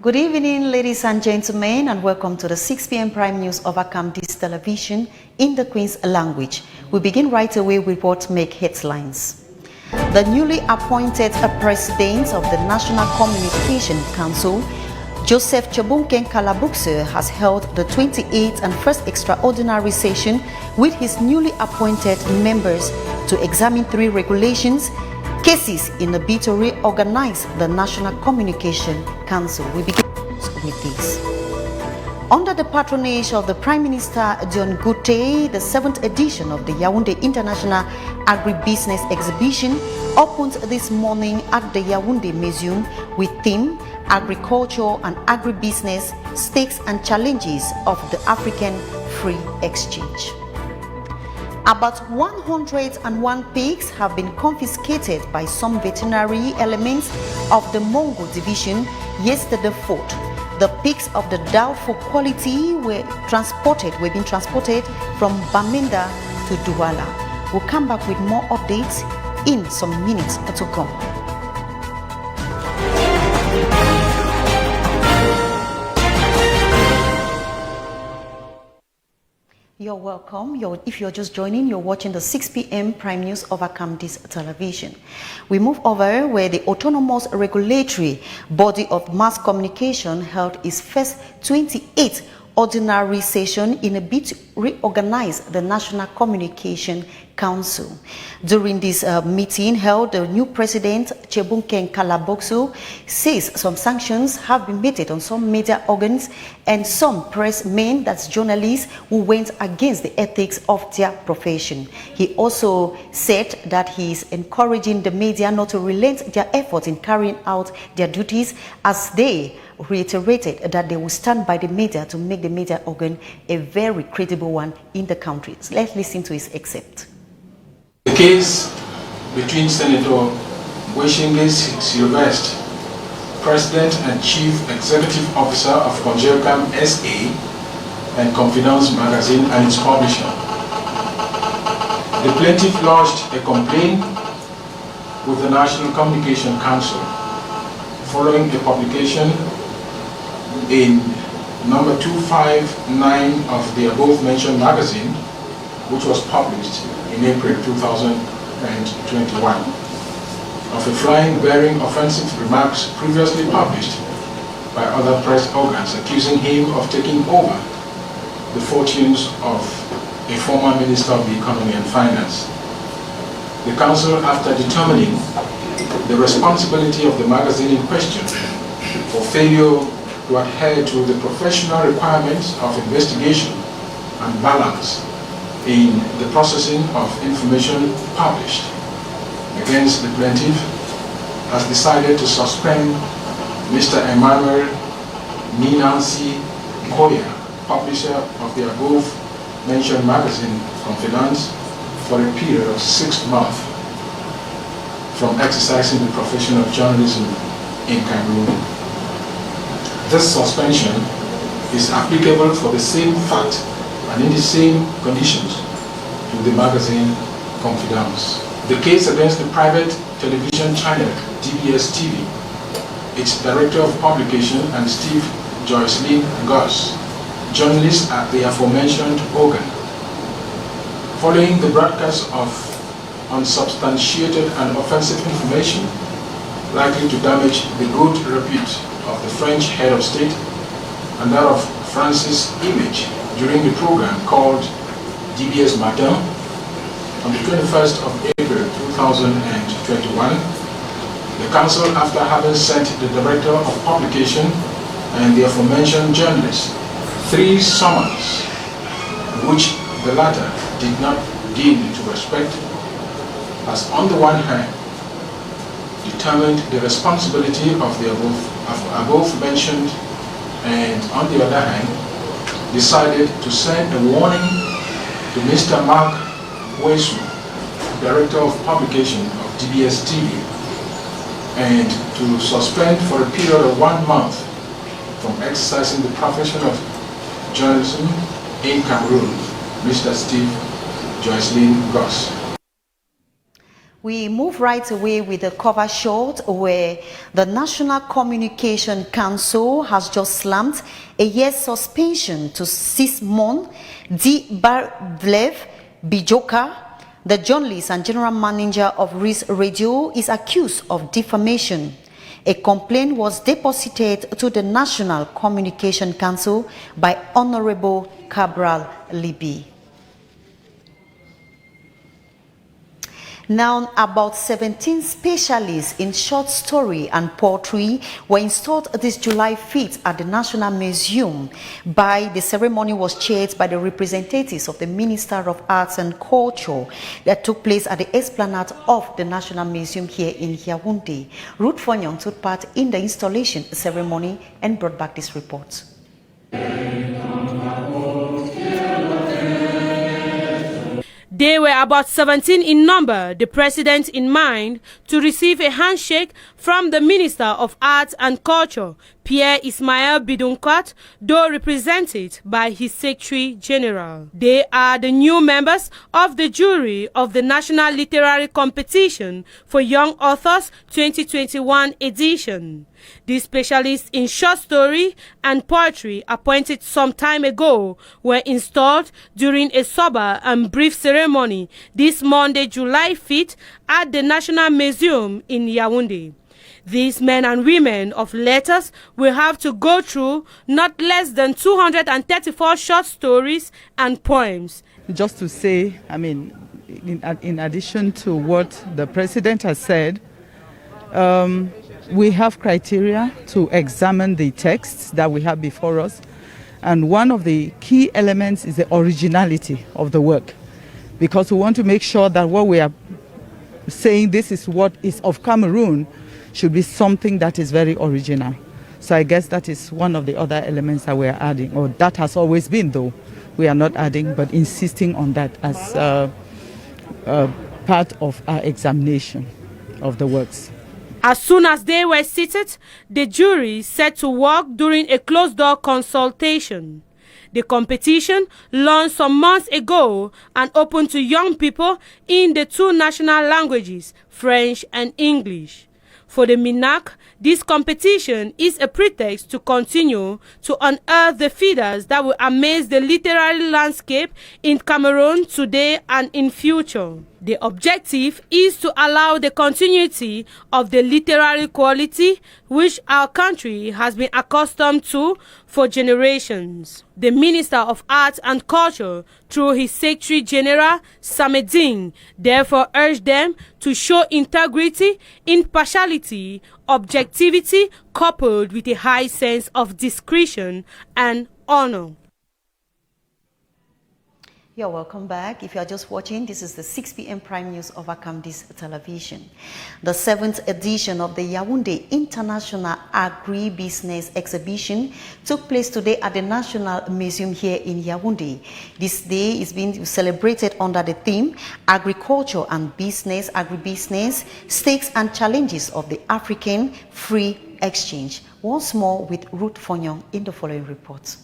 Good evening, ladies and gentlemen, and welcome to the 6 p.m. Prime News of This Television in the Queen's language. We begin right away with what make headlines. The newly appointed President of the National Communication Council, Joseph Chebunken Kalabukse, has held the 28th and first extraordinary session with his newly appointed members to examine 3 regulations cases in a bid to reorganize the National Communication Council. We begin with this. Under the patronage of the Prime Minister John Gute, the 7th edition of the Yaoundé International Agribusiness Exhibition opened this morning at the Yaoundé Museum with theme Agriculture and Agribusiness, Stakes and Challenges of the African Free Exchange. About 101 pigs have been confiscated by some veterinary elements of the Mongo division yesterday fought. The pigs of the doubtful quality were being transported from Bamenda to Douala. We'll come back with more updates in some minutes to come. You're welcome. If you're just joining, you're watching the 6 p.m. Prime News of This Television. We move over where the Autonomous Regulatory Body of Mass Communication held its first 28th ordinary session in a bid to reorganize the National Communication Council. During this meeting held, the new president, Chebunken Kalabukse, says some sanctions have been meted on some media organs and some press men, that's journalists, who went against the ethics of their profession. He also said that he is encouraging the media not to relent their efforts in carrying out their duties, as they reiterated that they will stand by the media to make the media organ a very credible one in the country. Let's listen to his excerpt. The case between Senator Weshinge Sylvestre, President and Chief Executive Officer of Congelcam SA and Confidence Magazine and its publisher. The plaintiff lodged a complaint with the National Communication Council following a publication in number 259 of the above mentioned magazine, which was published in April 2021, of a flying bearing offensive remarks previously published by other press organs accusing him of taking over the fortunes of a former Minister of the Economy and Finance. The Council, after determining the responsibility of the magazine in question for failure to adhere to the professional requirements of investigation and balance in the processing of information published against the plaintiff, has decided to suspend Mr. Emmanuel Ninansi Koya, publisher of the above mentioned magazine Confidence, for a period of 6 months from exercising the profession of journalism in Cameroon. This suspension is applicable for the same fact and in the same conditions to the magazine Confidence. The case against the private television channel DBS TV, its director of publication, and Steve Joycelyn Goss, journalists at the aforementioned organ, following the broadcast of unsubstantiated and offensive information likely to damage the good repute of the French head of state and that of France's image during the program called DBS Matin on the 21st of April 2021, the Council, after having sent the Director of Publication and the aforementioned journalists 3 summons, which the latter did not deign to respect, has on the one hand determined the responsibility of the above mentioned, and on the other hand decided to send a warning to Mr. Mark Wesu, Director of Publication of DBS TV, and to suspend for a period of 1 month from exercising the profession of journalism in Cameroon, Mr. Steve Joycelyn Goss. We move right away with the cover short where the National Communication Council has just slammed a year's suspension to 6 months. Barblev Bijoka, the journalist and general manager of Crise Radio, is accused of defamation. A complaint was deposited to the National Communication Council by Honorable Cabral Libi. Now, about 17 specialists in short story and poetry were installed this July 5th at the National Museum. The ceremony was chaired by the representatives of the Minister of Arts and Culture that took place at the Esplanade of the National Museum here in Yaoundé. Ruth Fonyong took part in the installation ceremony and brought back this report. They were about 17 in number, the president in mind, to receive a handshake from the Minister of Arts and Culture, Pierre Ismael Bidunkat, though represented by his Secretary General. They are the new members of the jury of the National Literary Competition for Young Authors 2021 edition. These specialists in short story and poetry, appointed some time ago, were installed during a sober and brief ceremony this Monday, July 5th, at the National Museum in Yaoundé. These men and women of letters will have to go through not less than 234 short stories and poems. Just to say, I mean, in addition to what the president has said, we have criteria to examine the texts that we have before us, and one of the key elements is the originality of the work, because we want to make sure that what we are saying, this is what is of Cameroon, should be something that is very original. So I guess that is one of the other elements that we are adding, or that has always been, though we are not adding, but insisting on that as part of our examination of the works. As soon as they were seated, the jury set to work during a closed-door consultation. The competition, launched some months ago and open to young people in the two national languages, French and English. For the MINAC, this competition is a pretext to continue to unearth the feeders that will amaze the literary landscape in Cameroon today and in future. The objective is to allow the continuity of the literary quality which our country has been accustomed to for generations. The Minister of Arts and Culture, through his Secretary General, Samedine, therefore urged them to show integrity, impartiality, objectivity, coupled with a high sense of discretion and honor. You're welcome back. If you are just watching, this is the 6 p.m. Prime News of Acamdis Television. The 7th edition of the Yaoundé International Agri-Business Exhibition took place today at the National Museum here in Yaoundé. This day is being celebrated under the theme Agriculture and Business, Agribusiness, Stakes and Challenges of the African Free Exchange. Once more with Ruth Fonyong in the following report.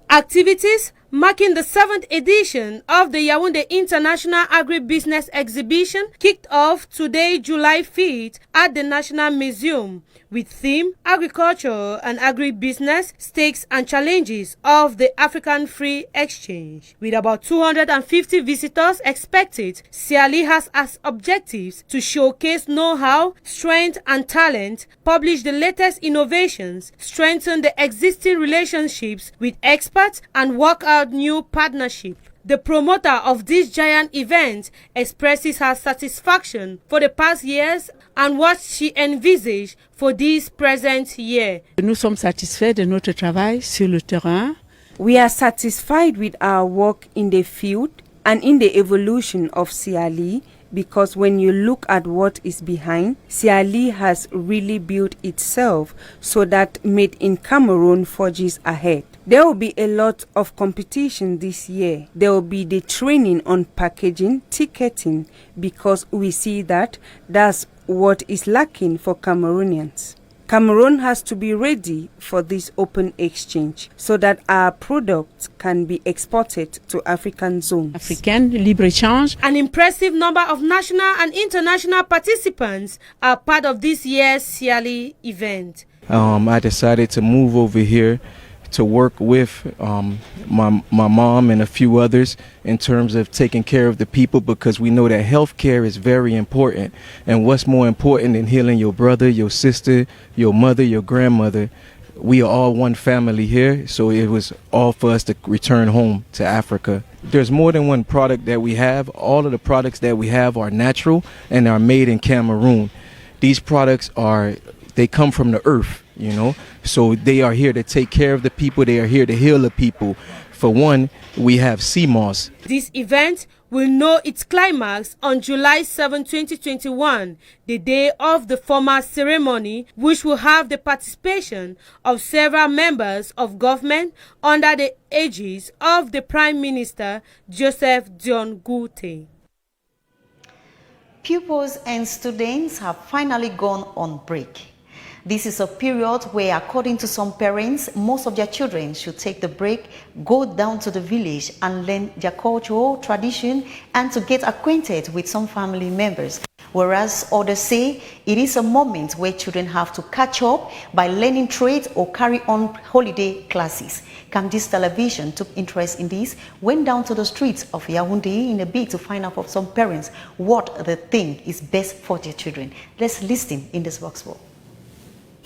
Activities marking the 7th edition of the Yaoundé International Agribusiness Exhibition kicked off today, July 5th, at the National Museum with theme Agriculture and Agribusiness, Stakes and Challenges of the African Free Exchange. With about 250 visitors expected, CIALI has as objectives to showcase know-how, strength and talent, publish the latest innovations, strengthen the existing relationships with experts and work out new partnership. The promoter of this giant event expresses her satisfaction for the past years and what she envisaged for this present year. Nous sommes satisfaits de notre travail sur le terrain. We are satisfied with our work in the field and in the evolution of CIALI, because when you look at what is behind, CIALI has really built itself so that Made in Cameroon forges ahead. There will be a lot of competition this year. There will be the training on packaging, ticketing, because we see that that's what is lacking for Cameroonians. Cameroon has to be ready for this open exchange so that our products can be exported to African zones. Africaine, libre-échange. An impressive number of national and international participants are part of this year's Siali event. I decided to move over here to work with my mom and a few others in terms of taking care of the people, because we know that health care is very important. And what's more important than healing your brother, your sister, your mother, your grandmother? We are all one family here, so it was all for us to return home to Africa. There's more than one product that we have. All of the products that we have are natural and are made in Cameroon. These products they come from the earth, you know, so they are here to take care of the people. They are here to heal the people. For one, we have sea moss. This event will know its climax on July 7, 2021, the day of the formal ceremony, which will have the participation of several members of government under the aegis of the Prime Minister Joseph Dion Gute. Pupils and students have finally gone on break. This is a period where, according to some parents, most of their children should take the break, go down to the village and learn their cultural tradition and to get acquainted with some family members. Whereas others say it is a moment where children have to catch up by learning trades or carry on holiday classes. Camdis Television took interest in this, went down to the streets of Yaoundé in a bid to find out from some parents what they think is best for their children. Let's listen in this box.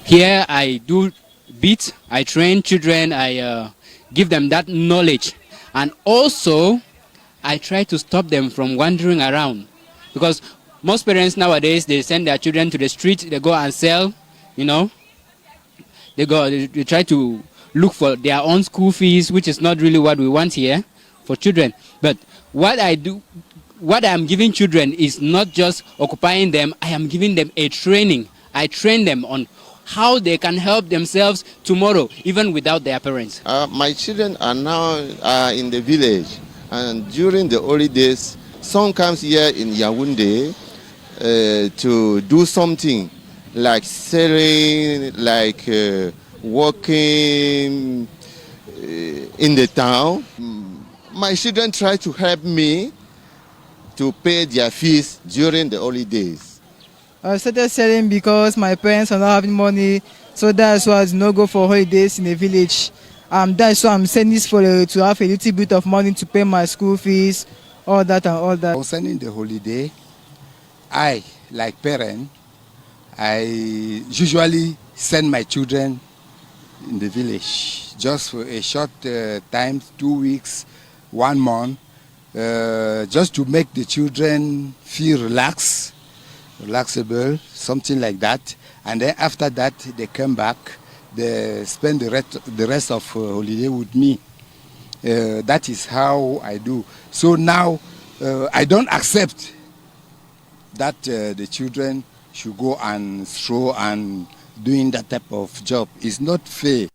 Here I do beats, I train children, I give them that knowledge, and also I try to stop them from wandering around, because most parents nowadays, they send their children to the street, they go and sell, you know, they try to look for their own school fees, which is not really what we want here for children. But what I'm giving children is not just occupying them, I am giving them a training. I train them on how they can help themselves tomorrow, even without their parents. My children are now in the village, and during the holidays, some comes here in Yaoundé to do something like selling, like working in the town. My children try to help me to pay their fees during the holidays. I started selling because my parents are not having money, so that's why I do not go for holidays in the village. That's why I'm selling this to have a little bit of money to pay my school fees, all that and all that. Concerning the holiday, I, like parent, I usually send my children in the village just for a short time, 2 weeks, 1 month, just to make the children feel relaxable, something like that. And then after that, they come back, they spend the rest of holiday with me. That is how I do. So now, I don't accept that the children should go and stroll and doing that type of job. It's not fair.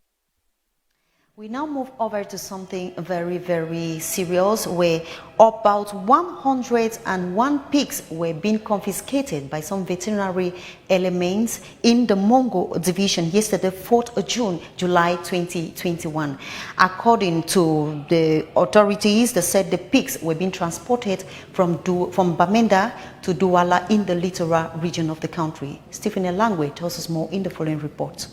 We now move over to something very, very serious, where about 101 pigs were being confiscated by some veterinary elements in the Mongo division yesterday, 4th June, July 2021. According to the authorities, they said the pigs were being transported from Bamenda to Douala in the littoral region of the country. Stephen Elangwe tells us more in the following report.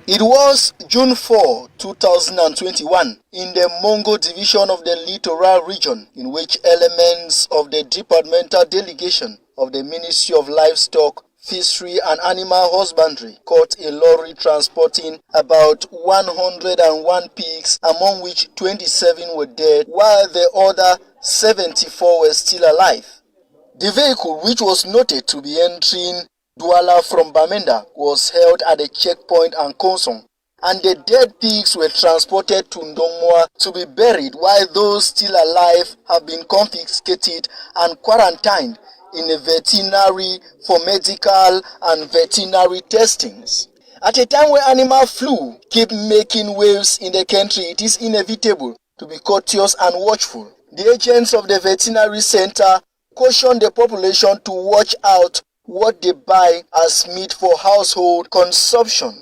It was June 4, 2021, in the Mongo division of the littoral region, in which elements of the departmental delegation of the Ministry of Livestock, Fishery and Animal Husbandry caught a lorry transporting about 101 pigs, among which 27 were dead, while the other 74 were still alive. The vehicle, which was noted to be entering Douala from Bamenda, was held at a checkpoint and Konsong, and the dead pigs were transported to Ndongwa to be buried, while those still alive have been confiscated and quarantined in a veterinary for medical and veterinary testings. At a time where animal flu keep making waves in the country, it is inevitable to be courteous and watchful. The agents of the veterinary center caution the population to watch out what they buy as meat for household consumption.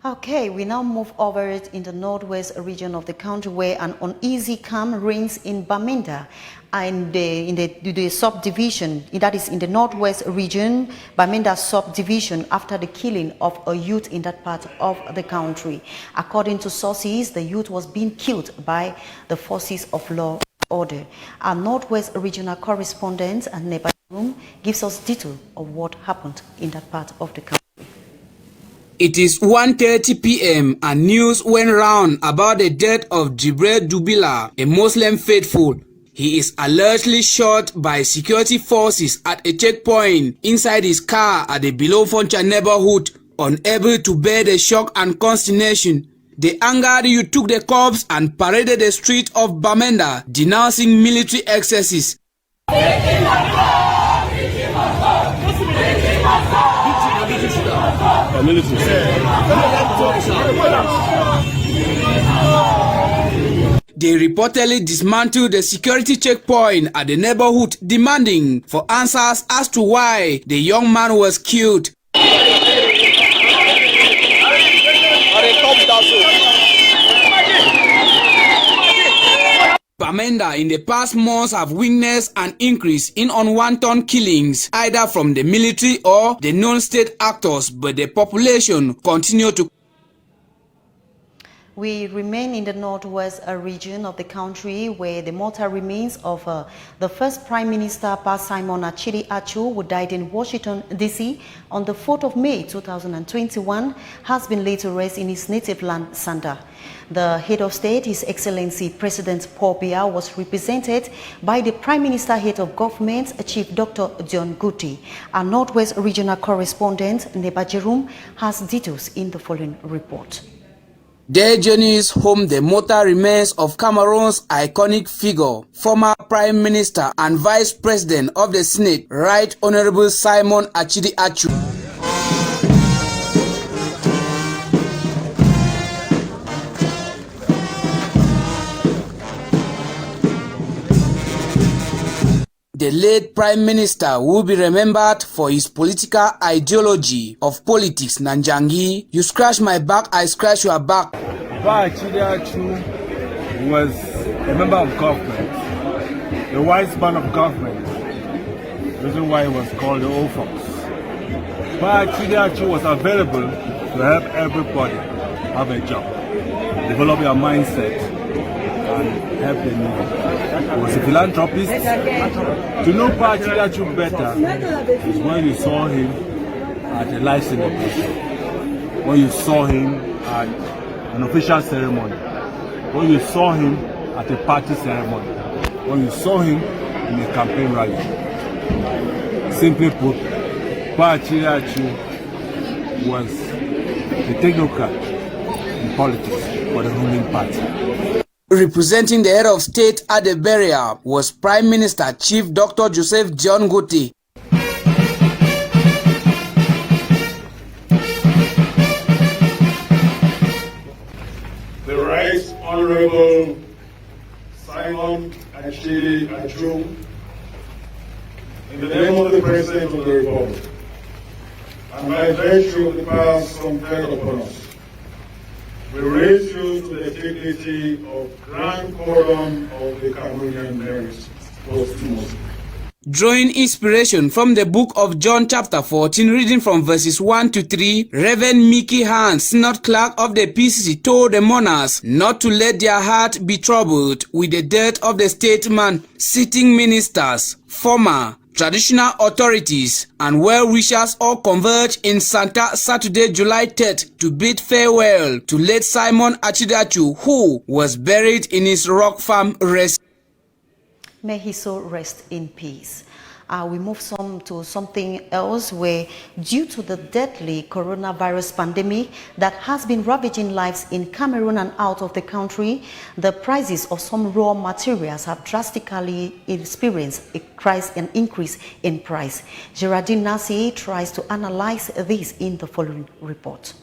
Okay, we now move over in the northwest region of the country where an uneasy calm reigns in Bamenda and in the subdivision, that is in the northwest region, Bamenda subdivision, after the killing of a youth in that part of the country. According to sources, the youth was being killed by the forces of law and order. Our northwest regional correspondent and neighbor gives us detail of what happened in that part of the country. It is 1:30 p.m. and news went round about the death of Jibril Dubila, a Muslim faithful. He is allegedly shot by security forces at a checkpoint inside his car at the Below-Foncha neighborhood. Unable to bear the shock and consternation, the angered youth took the corpse and paraded the street of Bamenda, denouncing military excesses. They reportedly dismantled the security checkpoint at the neighborhood, demanding for answers as to why the young man was killed. Bamenda in the past months have witnessed an increase in unwanted killings, either from the military or the non-state actors, but the population continue to. We remain in the northwest region of the country where the mortal remains of the first Prime Minister Pa Simon Achidi Achu, who died in Washington, D.C. on the 4th of May 2021, has been laid to rest in his native land, Sanda. The head of state, His Excellency President Paul Biya, was represented by the Prime Minister head of government, Chief Dr. John Guti. Our northwest regional correspondent, Neba Jerum, has details in the following report. Their journeys home the mortal remains of Cameroon's iconic figure, former Prime Minister and Vice President of the Senate, Right Honorable Simon Achidi Achu. The late Prime Minister will be remembered for his political ideology of politics Nanjangi. You scratch my back, I scratch your back. Achidi Achu was a member of government, a wise man of government. The reason why he was called the old fox. Achidi Achu was available to help everybody have a job, develop your mindset, and help the needy. He was a philanthropist. To know Achidi Achu better is when you saw him at a live celebration, when you saw him at an official ceremony, when you saw him at a party ceremony, when you saw him in a campaign rally. Simply put, Achidi Achu was a technocrat in politics for the ruling party. Representing the head of state at the burial was Prime Minister Chief Dr. Joseph John Guti. The Right Honorable Simon Achidi Achu, in the name of the President of the Republic, and by virtue of the powers conferred upon us, we raise you to the dignity of Grand Cordon of the Cameroonian merit posthumously. Drawing inspiration from the book of John chapter 14, reading from verses 1 to 3, Reverend Mickey Hans, Synod Clerk of the PCC, told the mourners not to let their heart be troubled with the death of the statesman, sitting ministers, former traditional authorities, and well-wishers all converge in Santa Saturday, July 3rd to bid farewell to late Simon Achidi Achu, who was buried in his rock farm rest. May he so rest in peace. We move to something else where, due to the deadly coronavirus pandemic that has been ravaging lives in Cameroon and out of the country, the prices of some raw materials have drastically experienced an increase in price. Geraldine Nasi tries to analyze this in the following report.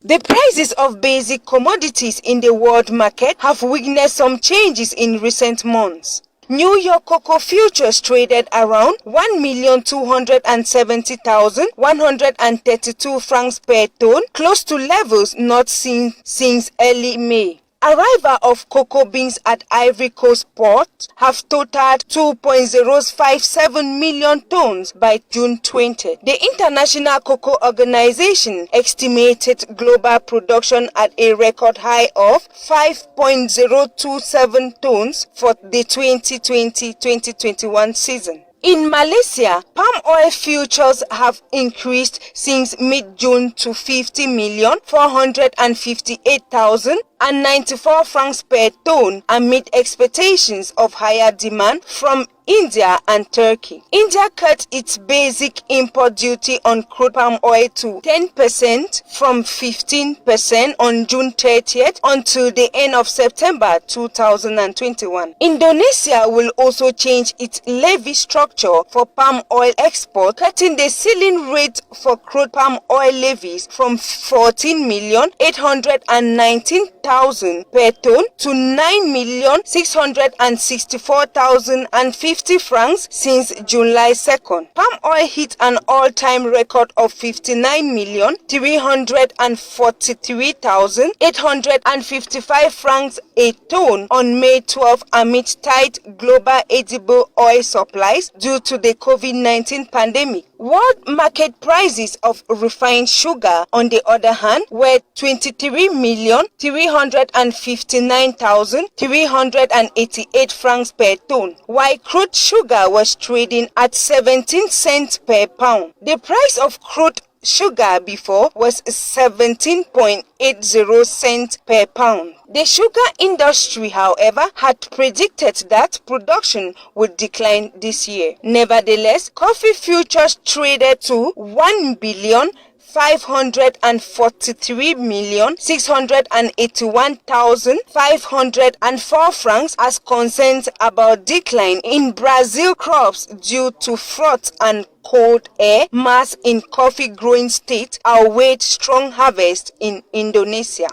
The prices of basic commodities in the world market have witnessed some changes in recent months. New York cocoa futures traded around 1,270,132 francs per ton, close to levels not seen since early May. Arrival of cocoa beans at Ivory Coast port have totaled 2.057 million tons by June 20. The International Cocoa Organization estimated global production at a record high of 5.027 tons for the 2020-2021 season. In Malaysia, palm oil futures have increased since mid-June to 50,458,094 francs per ton amid expectations of higher demand from India and Turkey. India cut its basic import duty on crude palm oil to 10% from 15% on June 30th until the end of September 2021. Indonesia will also change its levy structure for palm oil export, cutting the ceiling rate for crude palm oil levies from 14,819,000 per ton to 9,664,050 francs since July 2nd. Palm oil hit an all-time record of 59,343,855 francs a ton on May 12 amid tight global edible oil supplies due to the COVID-19 pandemic. World market prices of refined sugar, on the other hand, were 23,359,388 francs per ton, while crude sugar was trading at 17 cents per pound. The price of crude sugar before was 17.80 cents per pound. The sugar industry, however, had predicted that production would decline this year. Nevertheless, coffee futures traded to 1,543,681,504 francs as concerns about decline in Brazil crops due to drought and cold air mass in coffee growing state await strong harvest in Indonesia.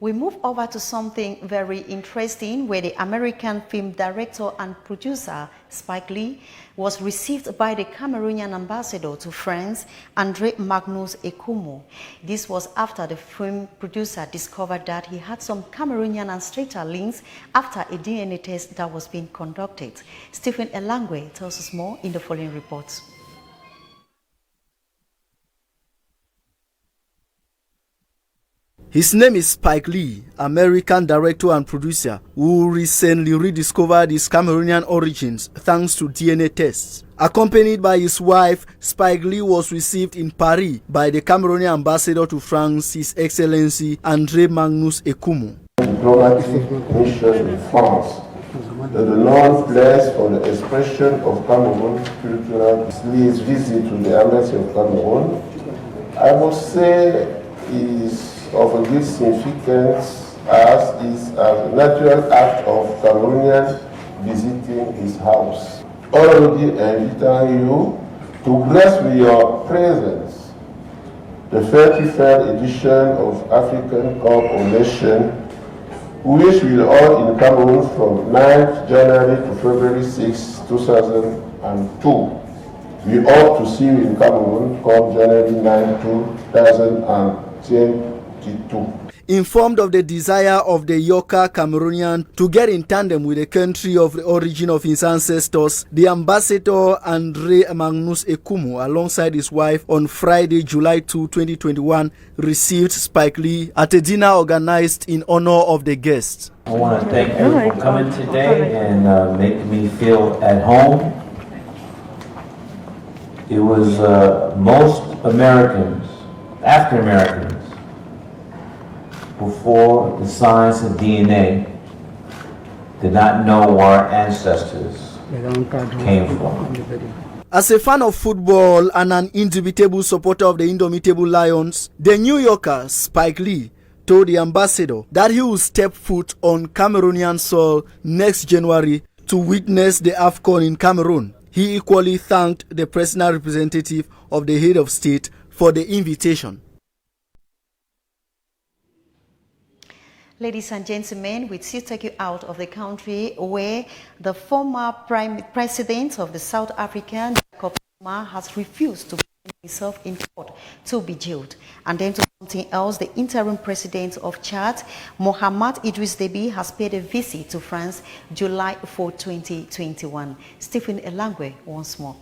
We move over to something very interesting, where the American film director and producer Spike Lee was received by the Cameroonian ambassador to France, Andre Magnus Ekumo. This was after the film producer discovered that he had some Cameroonian and Strater links after a DNA test that was being conducted. Stephen Elangwe tells us more in the following report. His name is Spike Lee, American director and producer, who recently rediscovered his Cameroonian origins thanks to DNA tests. Accompanied by his wife, Spike Lee was received in Paris by the Cameroonian ambassador to France, His Excellency Andre Magnus Ekumo. Diplomatic mission in France, the renowned place for the expression of Cameroon's cultural Lee's visit to the embassy of Cameroon, I must say, is of a great significance as is a natural act of Cameroonian visiting his house. Already inviting you to grace with your presence the 33rd edition of African Cup of Nations, which will hold in Cameroon from 9th January to February 6, 2002. We hope to see you in Cameroon come January 9, 2022. Informed of the desire of the Yoka Cameroonian to get in tandem with the country of the origin of his ancestors, the ambassador Andre Magnus Ekumo, alongside his wife, on Friday, July 2, 2021, received Spike Lee at a dinner organized in honor of the guests. I want to thank you for coming today and making me feel at home. It was most Americans, African Americans, before the science of DNA, did not know where our ancestors came from. As a fan of football and an indubitable supporter of the indomitable Lions, the New Yorker Spike Lee told the ambassador that he will step foot on Cameroonian soil next January to witness the AFCON in Cameroon. He equally thanked the personal representative of the head of state for the invitation. Ladies and gentlemen, we still take you out of the country where the former Prime President of the South African, Kmer, has refused to bring himself in court to be jailed. And then to something else, the interim president of Chad, Mohamed Idriss Déby, has paid a visit to France July 4, 2021. Stephen Elangwe once more.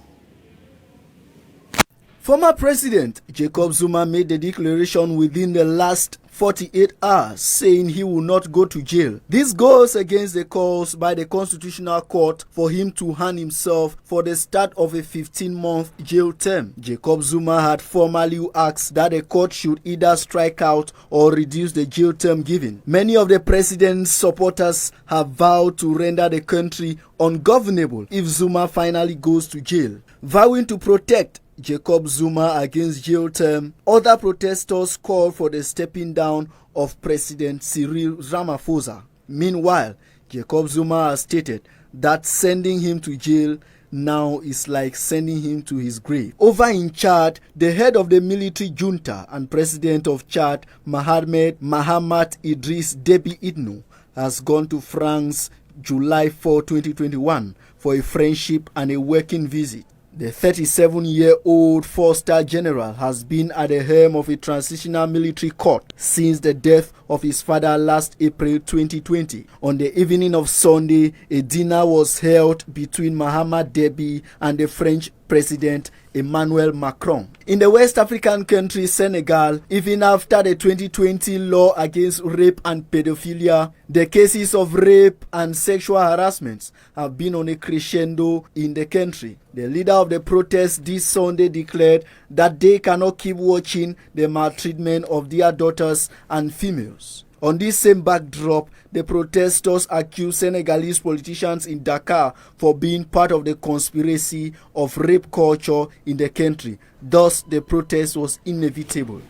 Former President Jacob Zuma made the declaration within the last 48 hours, saying he will not go to jail. This goes against the calls by the Constitutional Court for him to hang himself for the start of a 15-month jail term. Jacob Zuma had formally asked that the court should either strike out or reduce the jail term given. Many of the president's supporters have vowed to render the country ungovernable if Zuma finally goes to jail. Vowing to protect Jacob Zuma against jail term, other protesters called for the stepping down of President Cyril Ramaphosa. Meanwhile, Jacob Zuma has stated that sending him to jail now is like sending him to his grave. Over in Chad, the head of the military junta and president of Chad, Mohamed Idriss Déby Itno, has gone to France July 4, 2021 for a friendship and a working visit. The 37-year-old four-star general has been at the helm of a transitional military court since the death of his father last April 2020. On the evening of Sunday, a dinner was held between Mohamed Déby and the French President Emmanuel Macron. In the West African country Senegal, even after the 2020 law against rape and pedophilia, the cases of rape and sexual harassment have been on a crescendo in the country. The leader of the protest this Sunday declared that they cannot keep watching the maltreatment of their daughters and females. On this same backdrop, the protesters accused Senegalese politicians in Dakar for being part of the conspiracy of rape culture in the country. Thus, the protest was inevitable.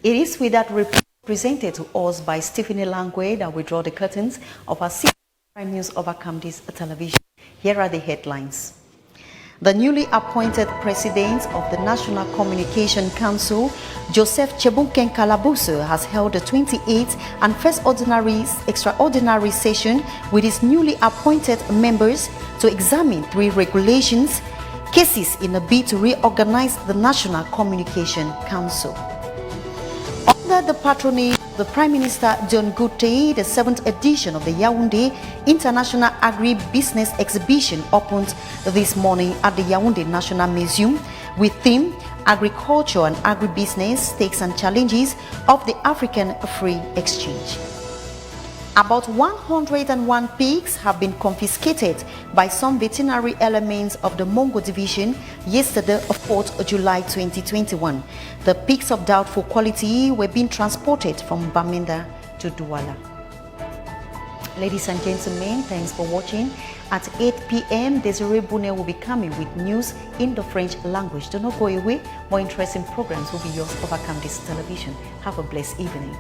It is with that report presented to us by Stephen Elangwe that we draw the curtains of our 6 Prime News over Camdis television. Here are the headlines. The newly appointed president of the National Communication Council, Joseph Chebunken Kalabuso, has held the 28th and first extraordinary session with his newly appointed members to examine 3 regulations, cases in a bid to reorganize the National Communication Council. Under the patronage of the Prime Minister John Goodtay, the 7th edition of the Yaoundé International Agri-Business Exhibition opened this morning at the Yaoundé National Museum with theme Agriculture and Agribusiness, Stakes and Challenges of the African Free Exchange. About 101 pigs have been confiscated by some veterinary elements of the Mongo Division yesterday, 4th July 2021. The pigs of doubtful quality were being transported from Bamenda to Douala. Ladies and gentlemen, thanks for watching. At 8 p.m., Desiree Boune will be coming with news in the French language. Do not go away. More interesting programs will be yours over Camdis television. Have a blessed evening.